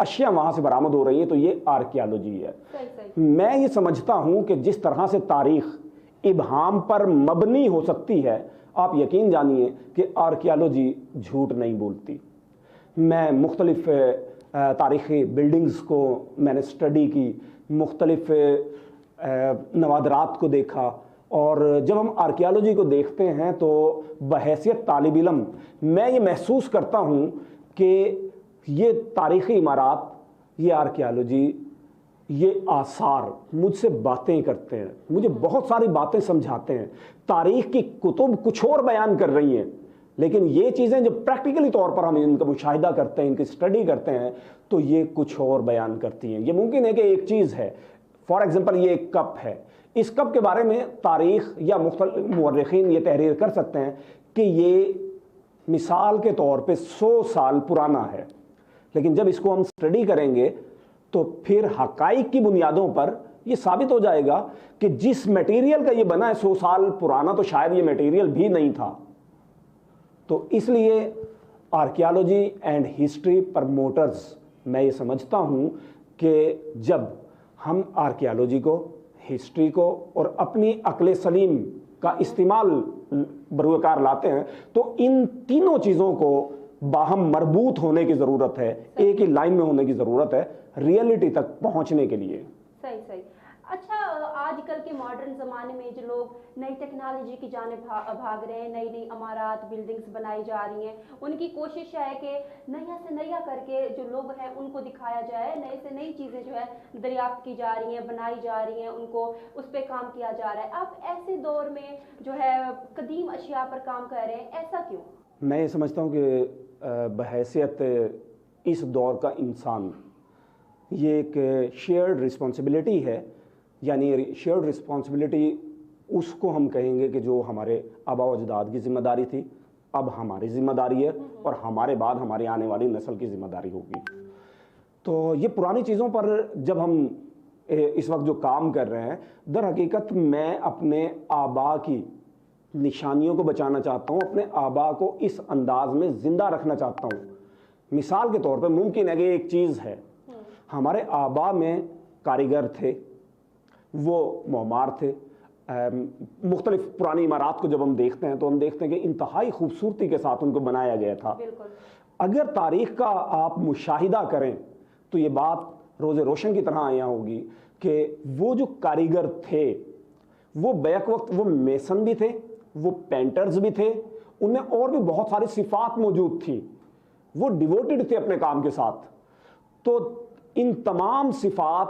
اشیاء وہاں سے برآمد ہو رہی ہیں، تو یہ آرکیالوجی ہے۔ میں یہ سمجھتا ہوں کہ جس طرح سے تاریخ ابہام پر مبنی ہو سکتی ہے، آپ یقین جانیے کہ آرکیالوجی جھوٹ نہیں بولتی۔ میں مختلف تاریخی بلڈنگز کو میں نے اسٹڈی کی، مختلف نوادرات کو دیکھا، اور جب ہم آرکیالوجی کو دیکھتے ہیں تو بحیثیت طالب علم میں یہ محسوس کرتا ہوں کہ یہ تاریخی عمارات، یہ آرکیالوجی، یہ آثار مجھ سے باتیں کرتے ہیں، مجھے بہت ساری باتیں سمجھاتے ہیں۔ تاریخ کی کتب کچھ اور بیان کر رہی ہیں، لیکن یہ چیزیں جب پریکٹیکلی طور پر ہم ان کا مشاہدہ کرتے ہیں، ان کی اسٹڈی کرتے ہیں، تو یہ کچھ اور بیان کرتی ہیں۔ یہ ممکن ہے کہ ایک چیز ہے، فار ایگزامپل یہ ایک کپ ہے، اس کپ کے بارے میں تاریخ یا مختلف مورخین یہ تحریر کر سکتے ہیں کہ یہ مثال کے طور پہ 100 سال پرانا ہے، لیکن جب اس کو ہم اسٹڈی کریں گے تو پھر حقائق کی بنیادوں پر یہ ثابت ہو جائے گا کہ جس میٹیریل کا یہ بنا ہے 100 سال پرانا، تو شاید یہ میٹیریل بھی نہیں تھا۔ تو اس لیے آرکیالوجی اینڈ ہسٹری پروموٹرز، میں یہ سمجھتا ہوں کہ جب ہم آرکیالوجی کو، ہسٹری کو اور اپنی عقل سلیم کا استعمال بروئے کار لاتے ہیں، تو ان تینوں چیزوں کو باہم مربوط ہونے کی ضرورت ہے، ایک ہی لائن میں ہونے کی ضرورت ہے ریئلٹی تک پہنچنے کے لیے۔ صحیح۔ اچھا، آج کل کے ماڈرن زمانے میں جو لوگ نئی ٹیکنالوجی کی جانب بھاگ رہے ہیں، نئی عمارات، بلڈنگز بنائی جا رہی ہیں، ان کی کوشش ہے کہ نیا سے نیا کر کے جو لوگ ہیں ان کو دکھایا جائے، نئے سے نئی چیزیں جو ہے دریافت کی جا رہی ہیں، بنائی جا رہی ہیں، ان کو اس پہ کام کیا جا رہا ہے۔ آپ ایسے دور میں جو ہے قدیم اشیاء پر کام کر رہے ہیں، ایسا کیوں؟ میں یہ سمجھتا ہوں کہ بحیثیت اس دور کا انسان، یہ ایک شیئرڈ رسپانسبلٹی ہے، یعنی شیئرڈ رسپانسبلٹی اس کو ہم کہیں گے کہ جو ہمارے آباء و اجداد کی ذمہ داری تھی، اب ہماری ذمہ داری ہے، اور ہمارے بعد ہماری آنے والی نسل کی ذمہ داری ہوگی۔ تو یہ پرانی چیزوں پر جب ہم اس وقت جو کام کر رہے ہیں، در حقیقت میں اپنے آباء کی نشانیوں کو بچانا چاہتا ہوں، اپنے آباء کو اس انداز میں زندہ رکھنا چاہتا ہوں۔ مثال کے طور پہ ممکن ہے کہ ایک چیز ہے، ہمارے آباء میں کاریگر تھے، وہ معمار تھے، مختلف پرانی عمارات کو جب ہم دیکھتے ہیں تو ہم دیکھتے ہیں کہ انتہائی خوبصورتی کے ساتھ ان کو بنایا گیا تھا۔ اگر تاریخ کا آپ مشاہدہ کریں تو یہ بات روز روشن کی طرح آیا ہوگی کہ وہ جو کاریگر تھے وہ بیک وقت وہ میسن بھی تھے، وہ پینٹرز بھی تھے، ان میں اور بھی بہت ساری صفات موجود تھیں، وہ ڈیووٹڈ تھے اپنے کام کے ساتھ۔ تو ان تمام صفات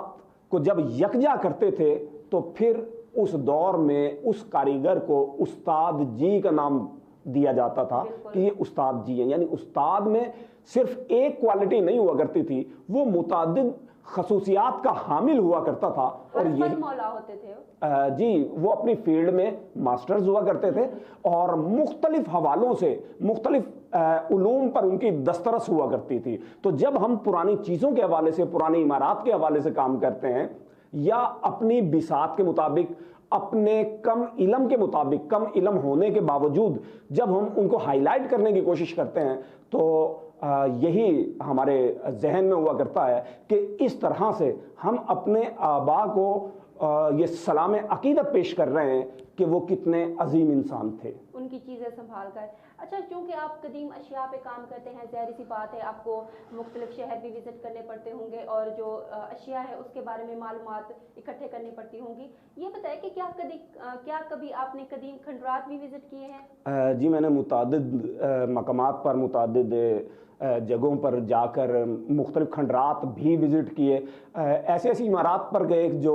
کو جب یکجا کرتے تھے تو پھر اس دور میں اس کاریگر کو استاد جی کا نام دیا جاتا تھا کہ یہ استاد جی ہیں، یعنی استاد میں صرف ایک کوالٹی نہیں ہوا کرتی تھی، وہ متعدد خصوصیات کا حامل ہوا کرتا تھا۔ اور یہ مولا ہوتے تھے جی، وہ اپنی فیلڈ میں ماسٹرز ہوا کرتے تھے اور مختلف حوالوں سے مختلف علوم پر ان کی دسترس ہوا کرتی تھی۔ تو جب ہم پرانی چیزوں کے حوالے سے، پرانی عمارات کے حوالے سے کام کرتے ہیں، یا اپنی بساط کے مطابق، اپنے کم علم کے مطابق، کم علم ہونے کے باوجود جب ہم ان کو ہائی لائٹ کرنے کی کوشش کرتے ہیں، تو یہی ہمارے ذہن میں ہوا کرتا ہے کہ اس طرح سے ہم اپنے آباء کو یہ سلام عقیدت پیش کر رہے ہیں کہ وہ کتنے عظیم انسان تھے، ان کی چیزیں سنبھال کر۔ اچھا، چونکہ آپ قدیم اشیاء پہ کام کرتے ہیں، ظاہر سی بات ہے آپ کو مختلف شہر بھی وزٹ کرنے پڑتے ہوں گے اور جو اشیاء ہے اس کے بارے میں معلومات اکٹھے کرنی پڑتی ہوں گی۔ یہ بتائیں کہ کیا کبھی آپ نے قدیم کھنڈرات بھی وزٹ کیے ہیں؟ جی، میں نے متعدد مقامات پر، متعدد جگہوں پر جا کر مختلف کھنڈرات بھی وزٹ کیے، ایسی عمارات پر گئے جو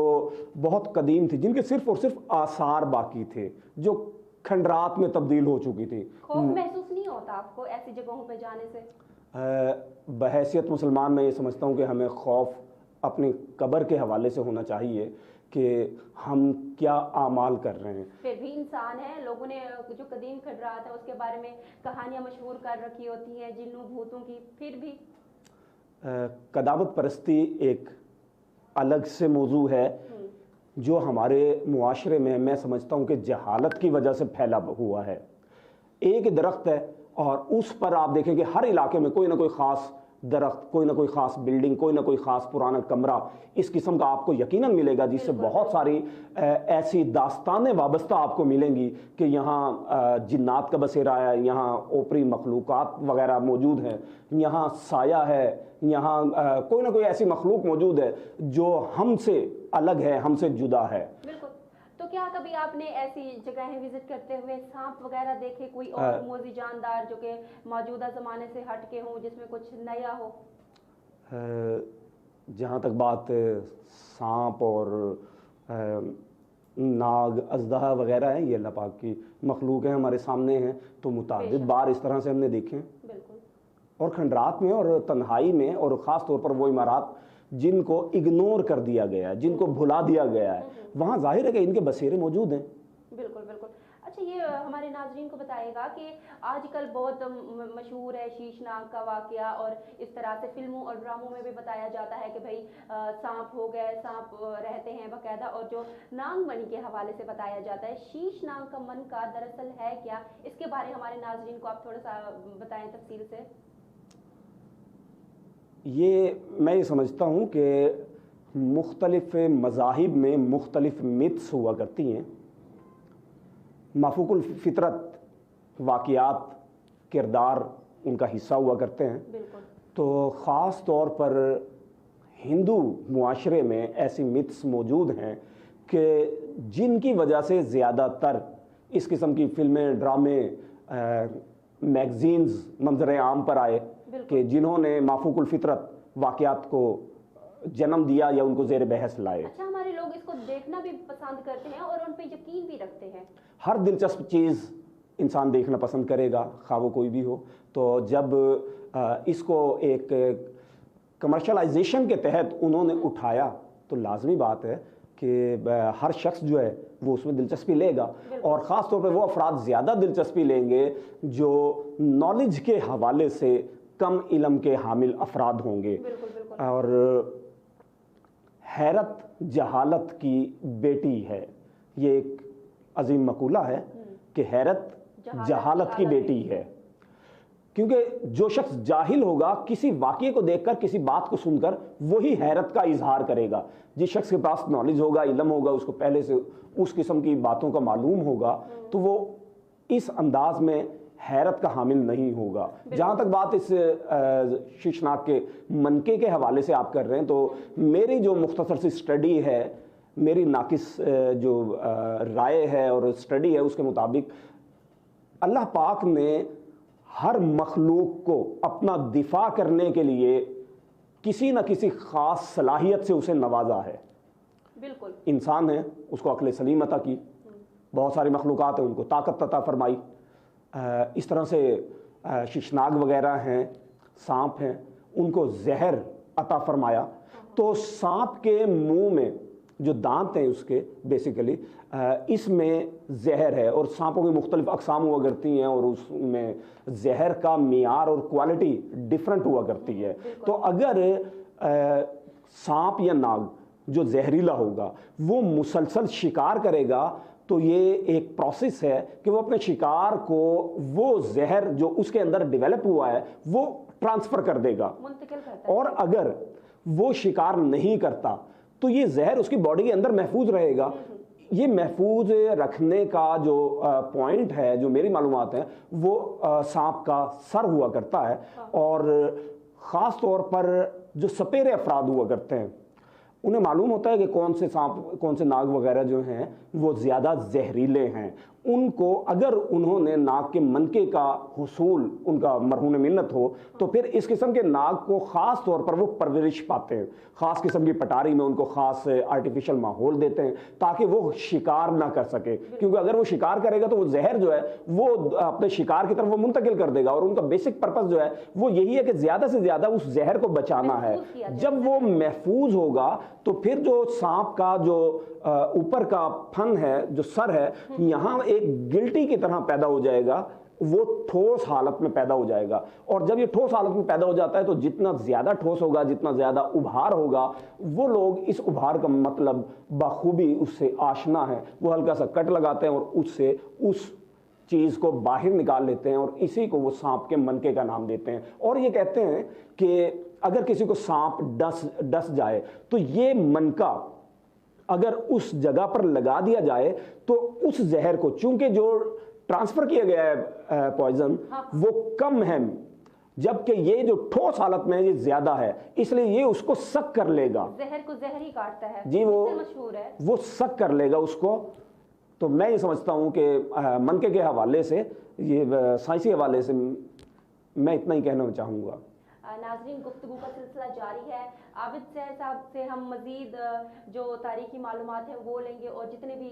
بہت قدیم تھی، جن کے صرف اور صرف آثار باقی تھے، جو کھنڈرات میں تبدیل ہو چکی تھی۔ خوف محسوس نہیں ہوتا آپ کو ایسی جگہوں پہ جانے سے؟ بحیثیت مسلمان میں یہ سمجھتا ہوں کہ ہمیں خوف اپنی قبر کے حوالے سے ہونا چاہیے کہ ہم کیا اعمال کر رہے ہیں۔ پھر بھی انسان ہے، لوگوں نے جو قدیم کھنڈرات ہے اس کے بارے میں کہانیاں مشہور کر رکھی ہوتی ہیں جنوں بھوتوں کی، پھر بھی قدامت پرستی ایک الگ سے موضوع ہے جو ہمارے معاشرے میں سمجھتا ہوں کہ جہالت کی وجہ سے پھیلا ہوا ہے۔ ایک درخت ہے اور اس پر آپ دیکھیں کہ ہر علاقے میں کوئی نہ کوئی خاص درخت, کوئی نہ کوئی خاص بلڈنگ, کوئی نہ کوئی خاص پرانا کمرہ اس قسم کا آپ کو یقیناً ملے گا, جس سے بہت ساری ایسی داستانیں وابستہ آپ کو ملیں گی کہ یہاں جنات کا بسیرا ہے, یہاں اوپری مخلوقات وغیرہ موجود ہیں, یہاں سایہ ہے, یہاں کوئی نہ کوئی ایسی مخلوق موجود ہے جو ہم سے الگ ہے, ہم سے جدا ہے. بالکل. تو کیا کبھی آپ نے ایسی جگہیں وزٹ کرتے ہوئے سانپ وغیرہ دیکھے, کوئی اور موذی جاندار جو کہ موجودہ زمانے سے ہٹ کے ہوں, جس میں کچھ نیا ہو؟ جہاں تک بات سانپ اور ناگ, اژدہا وغیرہ ہیں, یہ اللہ پاک کی مخلوق ہیں, ہمارے سامنے ہیں, تو متعدد بار اس طرح سے ہم نے دیکھے ہیں. بالکل. اور کھنڈرات میں اور تنہائی میں, اور خاص طور پر وہ عمارات جن کو اگنور کر دیا گیا ہے, جن کو بھلا دیا گیا ہے, وہاں ظاہر ہے کہ ان کے بسیرے موجود ہیں. بالکل بالکل. اچھا, یہ ہمارے ناظرین کو بتائے گا کہ آج کل بہت مشہور ہے شیش ناگ کا واقعہ, اور اس طرح سے فلموں اور ڈراموں میں بھی بتایا جاتا ہے کہ بھائی سانپ ہو گئے, سانپ رہتے ہیں باقاعدہ, اور جو ناگ منی کے حوالے سے بتایا جاتا ہے. شیش ناگ کا من کا دراصل ہے کیا, اس کے بارے ہمارے ناظرین کو آپ تھوڑا سا بتائیں تفصیل سے. یہ میں یہ سمجھتا ہوں کہ مختلف مذاہب میں مختلف متس ہوا کرتی ہیں. مافوق الفطرت واقعات, کردار ان کا حصہ ہوا کرتے ہیں. بالکل. تو خاص طور پر ہندو معاشرے میں ایسی متس موجود ہیں کہ جن کی وجہ سے زیادہ تر اس قسم کی فلمیں, ڈرامے, میگزینز منظر عام پر آئے کہ جنہوں نے مافوق الفطرت واقعات کو جنم دیا یا ان کو زیر بحث لائے. اچھا, ہمارے لوگ اس کو دیکھنا بھی پسند کرتے ہیں اور ان پہ یقین بھی رکھتے ہیں. ہر دلچسپ چیز انسان دیکھنا پسند کرے گا, خواہ وہ کوئی بھی ہو. تو جب اس کو ایک کمرشلائزیشن کے تحت انہوں نے اٹھایا تو لازمی بات ہے کہ ہر شخص جو ہے وہ اس میں دلچسپی لے گا, اور خاص طور پہ وہ افراد زیادہ دلچسپی لیں گے جو نالج کے حوالے سے کم علم کے حامل افراد ہوں گے. اور حیرت جہالت کی بیٹی ہے, یہ ایک عظیم مقولہ ہے کہ حیرت جہالت کی بیٹی ہے. کیونکہ جو شخص جاہل ہوگا کسی واقعے کو دیکھ کر, کسی بات کو سن کر, وہی حیرت کا اظہار کرے گا. جس شخص کے پاس نالج ہوگا, علم ہوگا, اس کو پہلے سے اس قسم کی باتوں کا معلوم ہوگا, تو وہ اس انداز میں حیرت کا حامل نہیں ہوگا. جہاں تک بات اس شیش ناگ کے منکے کے حوالے سے آپ کر رہے ہیں, تو میری جو مختصر سی اسٹڈی ہے, میری ناقص جو رائے ہے اور اسٹڈی ہے, اس کے مطابق اللہ پاک نے ہر مخلوق کو اپنا دفاع کرنے کے لیے کسی نہ کسی خاص صلاحیت سے اسے نوازا ہے. بالکل. انسان ہے, اس کو عقل سلیم عطا کی. بہت ساری مخلوقات ہیں, ان کو طاقت عطا فرمائی. اس طرح سے ششناگ وغیرہ ہیں, سانپ ہیں, ان کو زہر عطا فرمایا. تو سانپ کے منہ میں جو دانت ہیں اس کے بیسیکلی اس میں زہر ہے, اور سانپوں کی مختلف اقسام ہوا کرتی ہیں, اور اس میں زہر کا معیار اور کوالٹی ڈیفرنٹ ہوا کرتی ہے. تو اگر سانپ یا ناگ جو زہریلا ہوگا وہ مسلسل شکار کرے گا, تو یہ ایک پروسیس ہے کہ وہ اپنے شکار کو وہ زہر جو اس کے اندر ڈیولپ ہوا ہے وہ ٹرانسفر کر دے گا, منتقل کرتا ہے. اور اگر وہ شکار نہیں کرتا تو یہ زہر اس کی باڈی کے اندر محفوظ رہے گا. یہ محفوظ رکھنے کا جو پوائنٹ ہے, جو میری معلومات ہیں, وہ سانپ کا سر ہوا کرتا ہے. اور خاص طور پر جو سپیرے افراد ہوا کرتے ہیں, انہیں معلوم ہوتا ہے کہ کون سے سانپ, کون سے ناگ وغیرہ جو ہیں وہ زیادہ زہریلے ہیں. ان کو اگر انہوں نے ناگ کے منکے کا حصول ان کا مرہون منت ہو, تو پھر اس قسم کے ناگ کو خاص طور پر وہ پرورش پاتے ہیں, خاص قسم کی پٹاری میں ان کو خاص آرٹیفیشل ماحول دیتے ہیں تاکہ وہ شکار نہ کر سکے. کیونکہ اگر وہ شکار کرے گا تو وہ زہر جو ہے وہ اپنے شکار کی طرف وہ منتقل کر دے گا, اور ان کا بیسک پرپس جو ہے وہ یہی ہے کہ زیادہ سے زیادہ اس زہر کو بچانا ہے. جب وہ محفوظ ہوگا تو پھر جو سانپ کا جو اوپر کا پھن ہے, جو سر ہے, یہاں ایک گلٹی کی طرح پیدا ہو جائے گا, وہ ٹھوس حالت میں پیدا ہو جائے گا. اور جب یہ ٹھوس حالت میں پیدا ہو جاتا ہے تو جتنا زیادہ ٹھوس ہوگا, جتنا زیادہ ابھار ہوگا, وہ لوگ اس ابھار کا مطلب بخوبی اس سے آشنا ہے, وہ ہلکا سا کٹ لگاتے ہیں اور اس سے اس چیز کو باہر نکال لیتے ہیں اور اسی کو وہ سانپ کے منکے کا نام دیتے ہیں، اور یہ کہتے ہیں کہ اگر کسی کو سانپ ڈس جائے تو یہ منکا اگر اس جگہ پر لگا دیا جائے تو اس زہر کو، چونکہ جو ٹرانسفر کیا گیا ہے پوائزن وہ کم ہے، جبکہ یہ جو ٹھوس حالت میں یہ زیادہ ہے، اس لیے یہ اس کو سک کر لے گا، زہر کو زہر ہی کاٹتا ہے جی، وہ مشہور ہے، وہ سک کر لے گا اس کو۔ تو میں یہ سمجھتا ہوں کہ منکے کے حوالے سے، یہ سائنسی حوالے سے میں اتنا ہی کہنا چاہوں گا۔ ناظرین، گفتگو کا سلسلہ جاری ہے۔ عابد صاحب سے ہم مزید جو تاریخی معلومات ہیں وہ لیں گے، اور جتنے بھی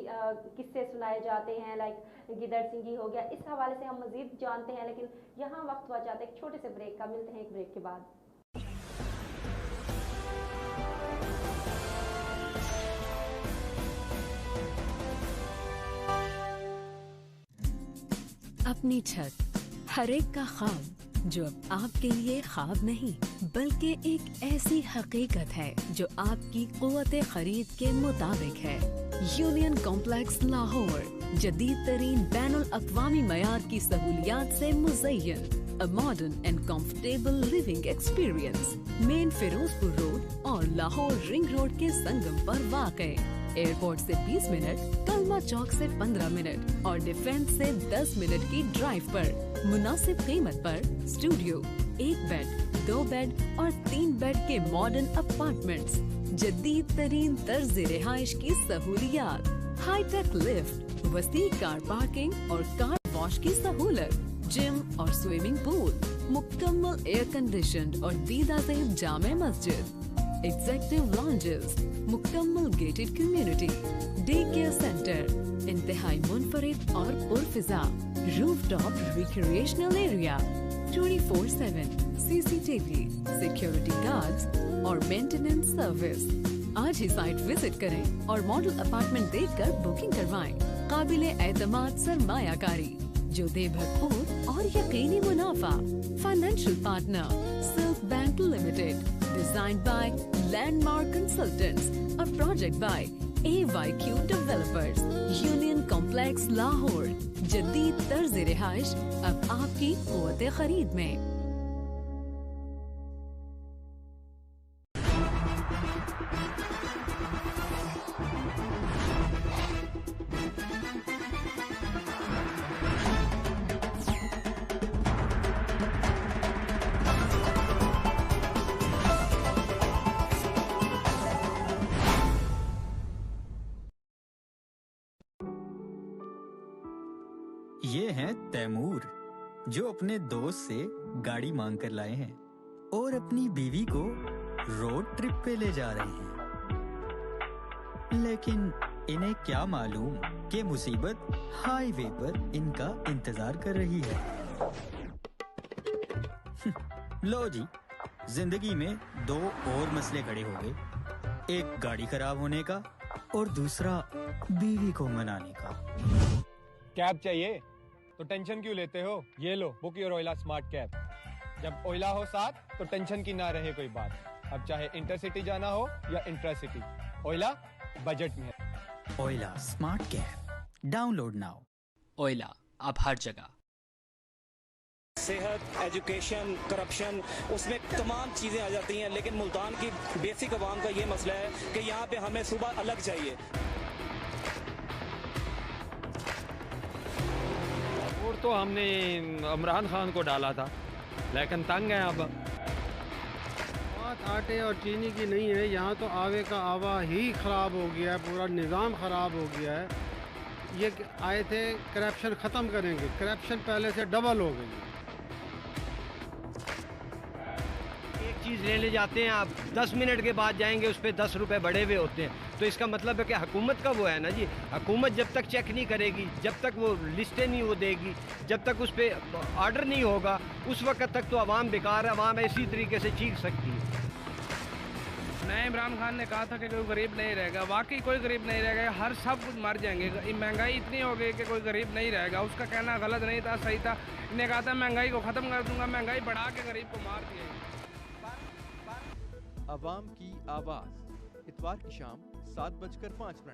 قصے سنائے جاتے ہیں لائک گدڑ سنگھی ہو گیا، اس حوالے سے ہم مزید جانتے ہیں، لیکن یہاں وقت ہوا چاہتا ہے ایک چھوٹے سے بریک کا۔ ملتے ہیں ایک بریک کے بعد۔ اپنی چھت، ہر ایک کا خواب جو اب آپ کے لیے خواب نہیں بلکہ ایک ایسی حقیقت ہے جو آپ کی قوت خرید کے مطابق ہے۔ یونین کمپلیکس لاہور جدید ترین بین الاقوامی معیار کی سہولیات سے مزین، a modern and comfortable living experience، مین فیروز پور روڈ اور لاہور رنگ روڈ کے سنگم پر واقع، ایئرپورٹ سے 20 منٹ، کلمہ چوک سے 15 منٹ اور ڈیفنس سے 10 منٹ کی ڈرائیو پر، مناسب قیمت پر اسٹوڈیو، 1 بیڈ، 2 بیڈ اور 3 بیڈ کے ماڈرن اپارٹمنٹس، جدید ترین طرز رہائش کی سہولیات، ہائی ٹیک لفٹ، وسیع کار پارکنگ اور کار واش کی سہولت، جم اور سوئمنگ پول، مکمل ایئر کنڈیشنڈ اور دیدہ زیب جامع مسجد، ایگزیکٹو لانجز، مکمل gated community, day care centre, انتہائی منفرد اور پرفضا roof top recreational area, 24/7 CCTV، security guards اور مینٹیننس سروس۔ آج ہی سائٹ وزٹ کریں اور ماڈل اپارٹمنٹ دیکھ کر بکنگ کروائیں۔ قابل اعتماد سرمایہ کاری جو دے بھرپور اور یقینی منافع۔ Financial partner Silk Bank limited, design by Landmark consultants, اور project by AYQ developers. Union Complex Lahore, جدید طرز رہائش اب آپ کی قوت خرید میں۔ یہ ہیں تیمور، جو اپنے دوست سے گاڑی مانگ کر لائے ہیں اور اپنی بیوی کو روڈ ٹرپ پہ لے جا رہے ہیں، لیکن انہیں کیا معلوم کہ مصیبت ہائی وے پر ان کا انتظار کر رہی ہے۔ لو جی، زندگی میں 2 اور مسئلے کھڑے ہو گئے، ایک گاڑی خراب ہونے کا اور دوسرا بیوی کو منانے کا۔ کیب چاہیے تو ٹینشن کیوں لیتے ہو؟ یہ لو، بک یور اولا اسمارٹ کیب۔ جب اولا ہو ساتھ تو ٹینشن کی نہ رہے کوئی بات، اب چاہے انٹر سٹی جانا ہو یا انٹرا سٹی، اولا بجٹ میں ہے۔ Ola smart cab, download now. Ola اب ہر جگہ۔ صحت، ایجوکیشن، کرپشن، اس میں تمام چیزیں آ جاتی ہیں، لیکن ملتان کی بیسک عوام کا یہ مسئلہ ہے کہ یہاں پہ ہمیں صبح الگ چاہیے۔ اور تو ہم نے عمران خان کو ڈالا تھا، لیکن تنگ ہیں اب۔ بات آٹے اور چینی کی نہیں ہے، یہاں تو آوے کا آوا ہی خراب ہو گیا ہے، پورا نظام خراب ہو گیا ہے۔ یہ آئے تھے کرپشن ختم کریں گے، کرپشن پہلے سے ڈبل ہو گئی ہے۔ ایک چیز لینے جاتے ہیں آپ، 10 منٹ کے بعد جائیں گے، اس پہ 10 روپے بڑھے ہوئے ہوتے ہیں، تو اس کا مطلب ہے کہ حکومت کا وہ ہے نا جی، حکومت جب تک چیک نہیں کرے گی، جب تک وہ لسٹیں نہیں وہ دے گی، جب تک اس پہ آرڈر نہیں ہوگا، اس وقت تک تو عوام بیکار ہے، عوام اسی طریقے سے چیخ سکتی ہے۔ نئے عمران خان نے کہا تھا کہ کوئی غریب نہیں رہے گا، واقعی کوئی غریب نہیں رہے گا، ہر سب کچھ مر جائیں گے، مہنگائی اتنی ہو گئی کہ کوئی غریب نہیں رہے گا۔ اس کا کہنا غلط نہیں تھا، صحیح تھا، نے کہا تھا مہنگائی کو ختم کر دوں گا، مہنگائی بڑھا کے غریب کو مار دیا۔ عوام کی آواز، اتوار کی شام 7:05 پر۔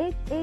8A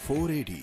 480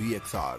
VXR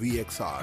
VXR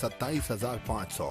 27,500।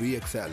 VXL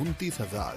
29,000।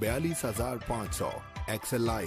42,500। XLI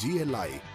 GLI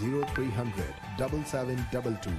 0300 7722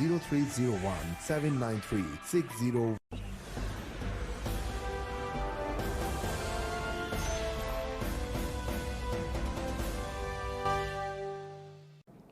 0301 793 60।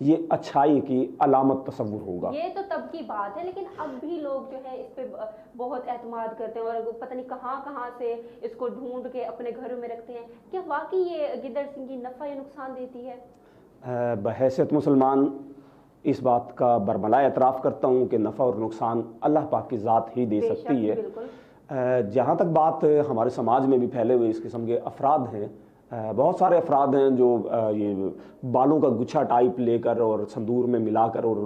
یہ اچھائی کی علامت تصور ہوگا. یہ تو تب کی بات ہے، لیکن اب بھی لوگ جو ہے اس پہ بہت اعتماد کرتے ہیں اور پتہ نہیں کہاں کہاں سے اس کو ڈھونڈ کے اپنے گھروں میں رکھتے ہیں. کیا واقعی یہ گدڑ سنگی نفع یا نقصان دیتی ہے؟ بحیثیت مسلمان اس بات کا برملا اعتراف کرتا ہوں کہ نفع اور نقصان اللہ پاک کی ذات ہی دے سکتی ہے. جہاں تک بات ہمارے سماج میں بھی پھیلے ہوئے اس قسم کے افراد ہیں، بہت سارے افراد ہیں جو یہ بالوں کا گچھا ٹائپ لے کر اور سندور میں ملا کر اور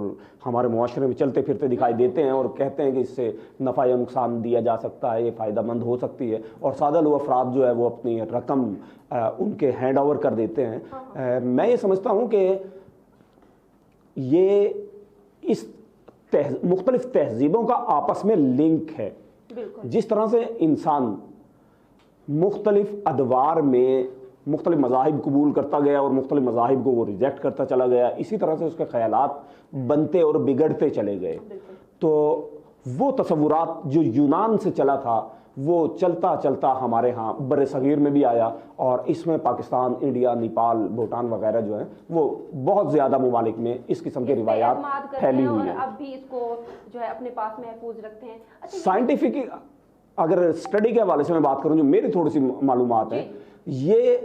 ہمارے معاشرے میں چلتے پھرتے دکھائی دیتے ہیں اور کہتے ہیں کہ اس سے نفع یا نقصان دیا جا سکتا ہے، یہ فائدہ مند ہو سکتی ہے، اور سادہ لوگ افراد جو ہے وہ اپنی رقم ان کے ہینڈ اوور کر دیتے ہیں. میں یہ سمجھتا ہوں کہ یہ اس مختلف تہذیبوں کا آپس میں لنک ہے. جس طرح سے انسان مختلف ادوار میں مختلف مذاہب قبول کرتا گیا اور مختلف مذاہب کو وہ ریجیکٹ کرتا چلا گیا، اسی طرح سے اس کے خیالات بنتے اور بگڑتے چلے گئے. تو وہ تصورات جو یونان سے چلا تھا وہ چلتا چلتا ہمارے ہاں بر صغیر میں بھی آیا، اور اس میں پاکستان، انڈیا، نیپال، بھوٹان وغیرہ جو ہیں وہ بہت زیادہ ممالک میں اس قسم کی روایات پھیلی ہوئی ہیں. اب بھی اس کو جو ہے اپنے پاس محفوظ رکھتے ہیں. سائنٹیفک اگر اسٹڈی کے حوالے سے میں بات کروں جو میری تھوڑی سی معلومات ہیں، یہ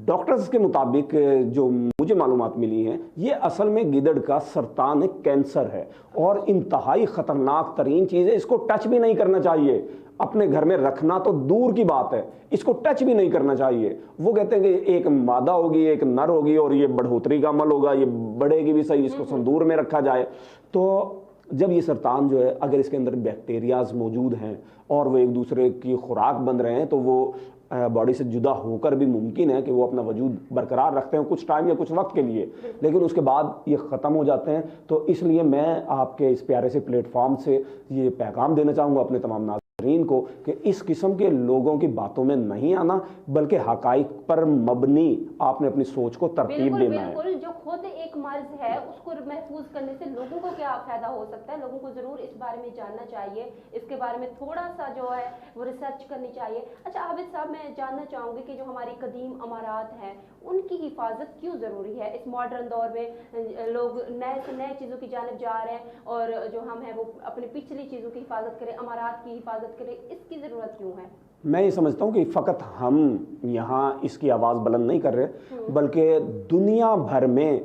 ڈاکٹرز کے مطابق جو مجھے معلومات ملی ہیں، یہ اصل میں گدڑ کا سرطان کینسر ہے اور انتہائی خطرناک ترین چیز ہے. اس کو ٹچ بھی نہیں کرنا چاہیے، اپنے گھر میں رکھنا تو دور کی بات ہے، اس کو ٹچ بھی نہیں کرنا چاہیے. وہ کہتے ہیں کہ ایک مادہ ہوگی، ایک نر ہوگی اور یہ بڑھوتری کا عمل ہوگا، یہ بڑھے گی بھی صحیح، اس کو سندور میں رکھا جائے. تو جب یہ سرطان جو ہے اگر اس کے اندر بیکٹیریاز موجود ہیں اور وہ ایک دوسرے کی خوراک بن رہے ہیں تو وہ باڈی سے جدا ہو کر بھی ممکن ہے کہ وہ اپنا وجود برقرار رکھتے ہیں کچھ ٹائم یا کچھ وقت کے لیے، لیکن اس کے بعد یہ ختم ہو جاتے ہیں. تو اس لیے میں آپ کے اس پیارے سے پلیٹ فارم سے یہ پیغام دینا چاہوں گا اپنے تمام ناظرین کو کہ اس قسم کے لوگوں کی باتوں میں نہیں آنا، بلکہ حقائق پر مبنی آپ نے اپنی سوچ کو ترتیب دینا ہے. بالکل، جو خود ایک مرض ہے اس کو محفوظ کرنے سے لوگوں کو کیا فائدہ ہو سکتا ہے، لوگوں کو ضرور اس بارے میں جاننا چاہیے، اس کے بارے میں تھوڑا سا جو ہے وہ ریسرچ کرنی چاہیے. اچھا عابد صاحب، میں جاننا چاہوں گی کہ جو ہماری قدیم عمارات ہیں ان کی حفاظت کیوں ضروری ہے؟ اس ماڈرن دور میں لوگ نئے سے نئے چیزوں کی جانب جا رہے ہیں اور جو ہم ہیں وہ اپنی پچھلی چیزوں کی حفاظت کریں، عمارات کی حفاظت کریں، اس کی ضرورت کیوں ہے؟ میں یہ سمجھتا ہوں کہ فقط ہم یہاں اس کی آواز بلند نہیں کر رہے، بلکہ دنیا بھر میں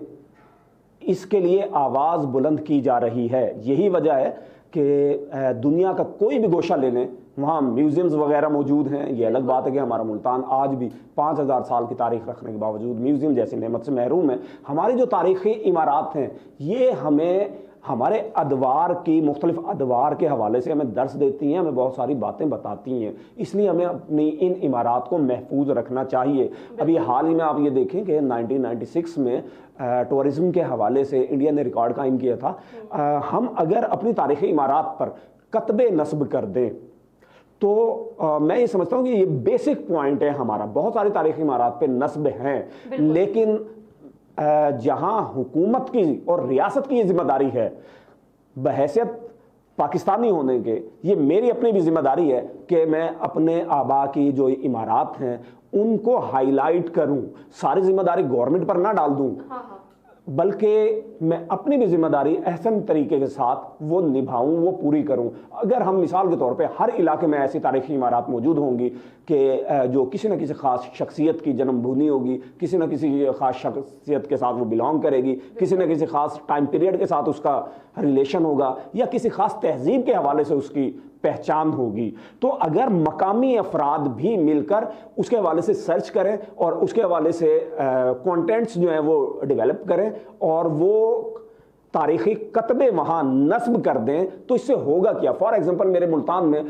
اس کے لیے آواز بلند کی جا رہی ہے. یہی وجہ ہے کہ دنیا کا کوئی بھی گوشہ لے لیں، وہاں میوزیمز وغیرہ موجود ہیں. یہ الگ بات ہے کہ ہمارا ملتان آج بھی 5000 سال کی تاریخ رکھنے کے باوجود میوزیم جیسی نعمت سے محروم ہے. ہماری جو تاریخی عمارات ہیں یہ ہمیں ہمارے ادوار کی مختلف ادوار کے حوالے سے ہمیں درس دیتی ہیں، ہمیں بہت ساری باتیں بتاتی ہیں. اس لیے ہمیں اپنی ان عمارات کو محفوظ رکھنا چاہیے. ابھی حال ہی میں آپ یہ دیکھیں کہ 1996 میں ٹورزم کے حوالے سے انڈیا نے ریکارڈ قائم کیا تھا. ہم اگر اپنی تاریخی عمارات پر کتبے نصب کر دیں تو میں یہ سمجھتا ہوں کہ یہ بیسک پوائنٹ ہے ہمارا. بہت ساری تاریخی عمارات پہ نصب ہیں، لیکن جہاں حکومت کی اور ریاست کی یہ ذمہ داری ہے، بحیثیت پاکستانی ہونے کے یہ میری اپنی بھی ذمہ داری ہے کہ میں اپنے آبا کی جو عمارات ہیں ان کو ہائی لائٹ کروں. ساری ذمہ داری گورنمنٹ پر نہ ڈال دوں، بلکہ میں اپنی بھی ذمہ داری احسن طریقے کے ساتھ وہ نبھاؤں، وہ پوری کروں. اگر ہم مثال کے طور پہ ہر علاقے میں ایسی تاریخی عمارات موجود ہوں گی کہ جو کسی نہ کسی خاص شخصیت کی جنم بھونی ہوگی، کسی نہ کسی خاص شخصیت کے ساتھ وہ بلانگ کرے گی، کسی نہ کسی خاص ٹائم پیریڈ کے ساتھ اس کا ریلیشن ہوگا، یا کسی خاص تہذیب کے حوالے سے اس کی پہچان ہوگی، تو اگر مقامی افراد بھی مل کر اس کے حوالے سے سرچ کریں اور اس کے حوالے سے کانٹینٹس جو ہیں وہ ڈیولپ کریں اور وہ تاریخی کتبے وہاں نصب کر دیں، تو اس سے ہوگا کیا؟ فار ایگزامپل میرے ملتان میں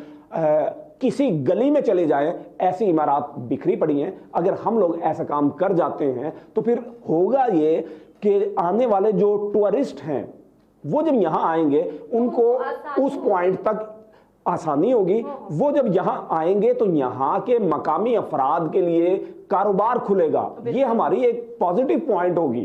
کسی گلی میں چلے جائیں ایسی عمارات بکھری پڑی ہیں. اگر ہم لوگ ایسا کام کر جاتے ہیں تو پھر ہوگا یہ کہ آنے والے جو ٹورسٹ ہیں وہ جب یہاں آئیں گے ان کو اس پوائنٹ تک آسانی ہوگی. وہ جب یہاں آئیں گے تو یہاں کے مقامی افراد کے لیے کاروبار کھلے گا. یہ ہماری ایک پازیٹیو پوائنٹ ہوگی.